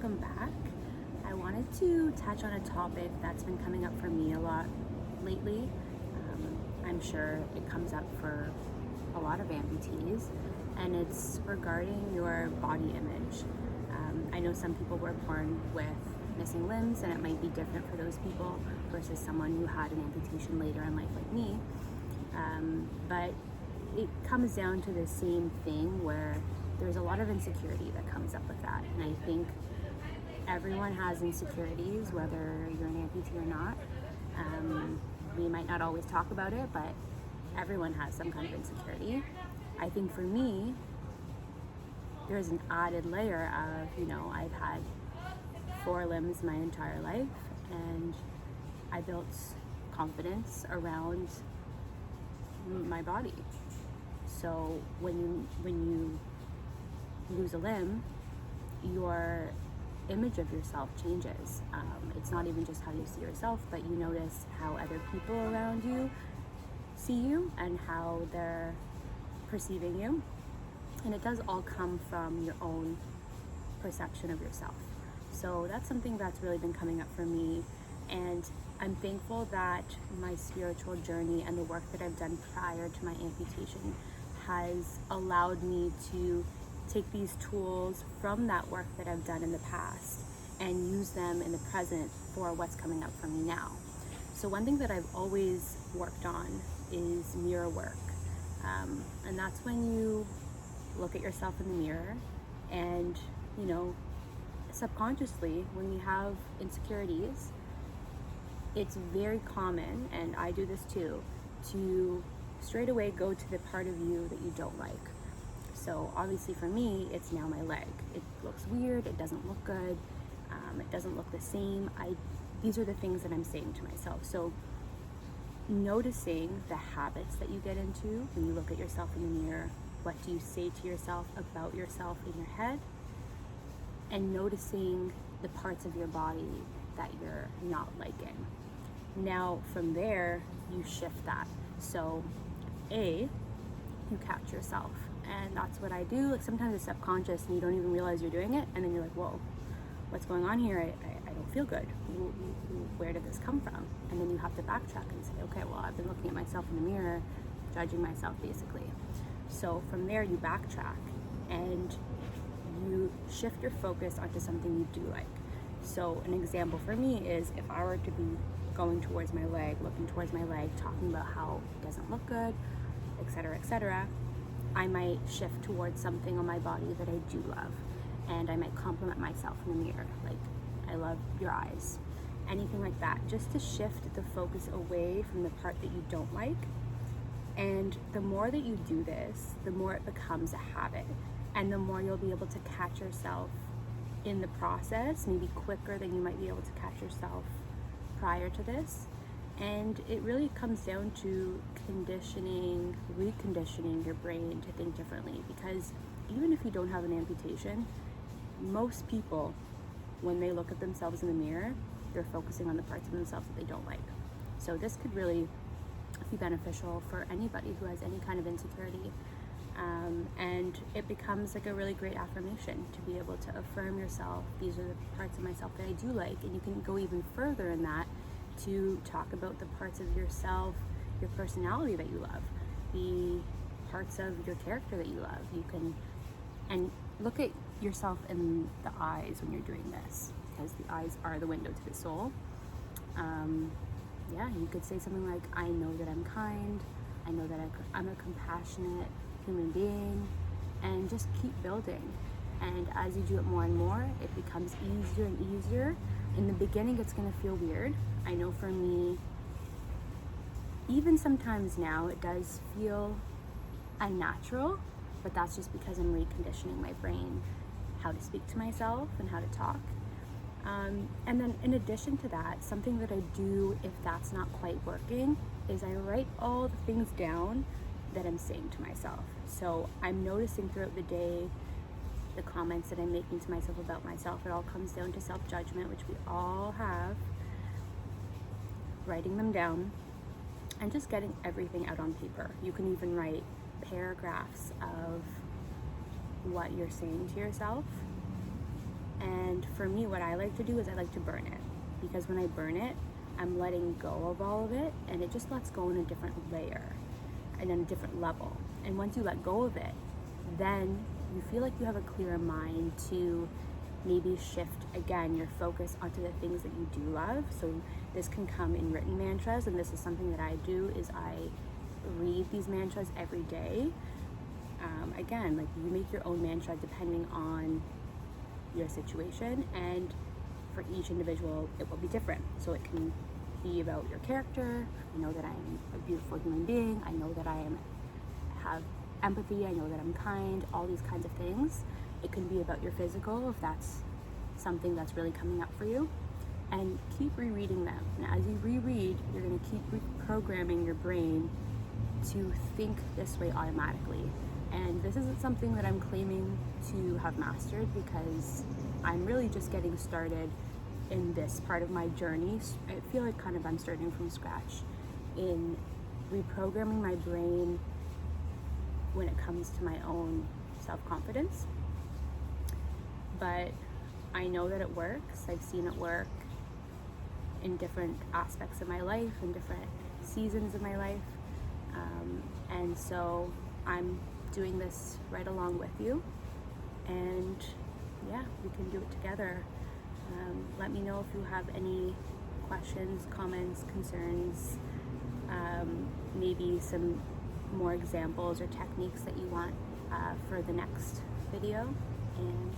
welcome back. I wanted to touch on a topic that's been coming up for me a lot lately. I'm sure it comes up for a lot of amputees, and it's regarding your body image. I know some people were born with missing limbs, and it might be different for those people versus someone who had an amputation later in life like me. But it comes down to the same thing where there's a lot of insecurity that comes up with that. And I think everyone has insecurities, whether you're an amputee or not. We might not always talk about it, but everyone has some kind of insecurity. I think for me, there's an added layer of, I've had 4 limbs my entire life, and I built confidence around my body. So when you lose a limb, your image of yourself changes. It's not even just how you see yourself, but you notice how other people around you see you and how they're perceiving you. And it does all come from your own perception of yourself. So that's something that's really been coming up for me. And I'm thankful that my spiritual journey and the work that I've done prior to my amputation has allowed me to take these tools from that work that I've done in the past and use them in the present for what's coming up for me now. So one thing that I've always worked on is mirror work. And that's when you look at yourself in the mirror and, subconsciously, when we have insecurities, it's very common, and I do this too, to straight away go to the part of you that you don't like. So obviously for me, it's now my leg. It looks weird, it doesn't look good, it doesn't look the same. These are the things that I'm saying to myself. So noticing the habits that you get into when you look at yourself in the mirror, what do you say to yourself about yourself in your head, and noticing the parts of your body that you're not liking. Now from there, you shift that. So you catch yourself, and that's what I do. Like sometimes it's subconscious and you don't even realize you're doing it, and then you're like, whoa, what's going on here? I don't feel good. Where did this come from? And then you have to backtrack and say, okay, well, I've been looking at myself in the mirror, judging myself basically. So from there you backtrack and you shift your focus onto something you do like. So an example for me is if I were to be going towards my leg, looking towards my leg, talking about how it doesn't look good, etc., I might shift towards something on my body that I do love. And I might compliment myself in the mirror, like, I love your eyes. Anything like that, just to shift the focus away from the part that you don't like. And the more that you do this, the more it becomes a habit, and the more you'll be able to catch yourself in the process, maybe quicker than you might be able to catch yourself prior to this. And it really comes down to reconditioning your brain to think differently, because even if you don't have an amputation, most people, when they look at themselves in the mirror, they're focusing on the parts of themselves that they don't like. So this could really be beneficial for anybody who has any kind of insecurity. And it becomes like a really great affirmation to be able to affirm yourself. These are the parts of myself that I do like. And you can go even further in that to talk about the parts of yourself, your personality that you love, the parts of your character that you love. You can, and look at yourself in the eyes when you're doing this, because the eyes are the window to the soul. You could say something like, I know that I'm kind, I know that I'm a compassionate human being, and just keep building. And as you do it more and more, it becomes easier and easier. In the beginning, it's going to feel weird. I know for me, even sometimes now, it does feel unnatural, but that's just because I'm reconditioning my brain how to speak to myself and how to talk. And then in addition to that, something that I do if that's not quite working is I write all the things down that I'm saying to myself. So I'm noticing throughout the day the comments that I'm making to myself about myself. It all comes down to self-judgment, which we all have. Writing them down and just getting everything out on paper. You can even write paragraphs of what you're saying to yourself. And for me, what I like to do is I like to burn it, because when I burn it, I'm letting go of all of it, and it just lets go in a different layer and on a different level. And once you let go of it, then you feel like you have a clearer mind to maybe shift again your focus onto the things that you do love. So this can come in written mantras, and this is something that I do, is I read these mantras every day. Again, like, you make your own mantra depending on your situation, and for each individual it will be different. So it can be about your character. I know that I am a beautiful human being. I know that I have empathy. I know that I'm kind. All these kinds of things. It can be about your physical, if that's something that's really coming up for you. And keep rereading them. And as you reread, you're going to keep reprogramming your brain to think this way automatically. And this isn't something that I'm claiming to have mastered, because I'm really just getting started in this part of my journey. I feel like kind of I'm starting from scratch in reprogramming my brain when it comes to my own self-confidence. But I know that it works. I've seen it work in different aspects of my life, in different seasons of my life. And so I'm doing this right along with you. And yeah, we can do it together. Let me know if you have any questions, comments, concerns, maybe some more examples or techniques that you want for the next video. And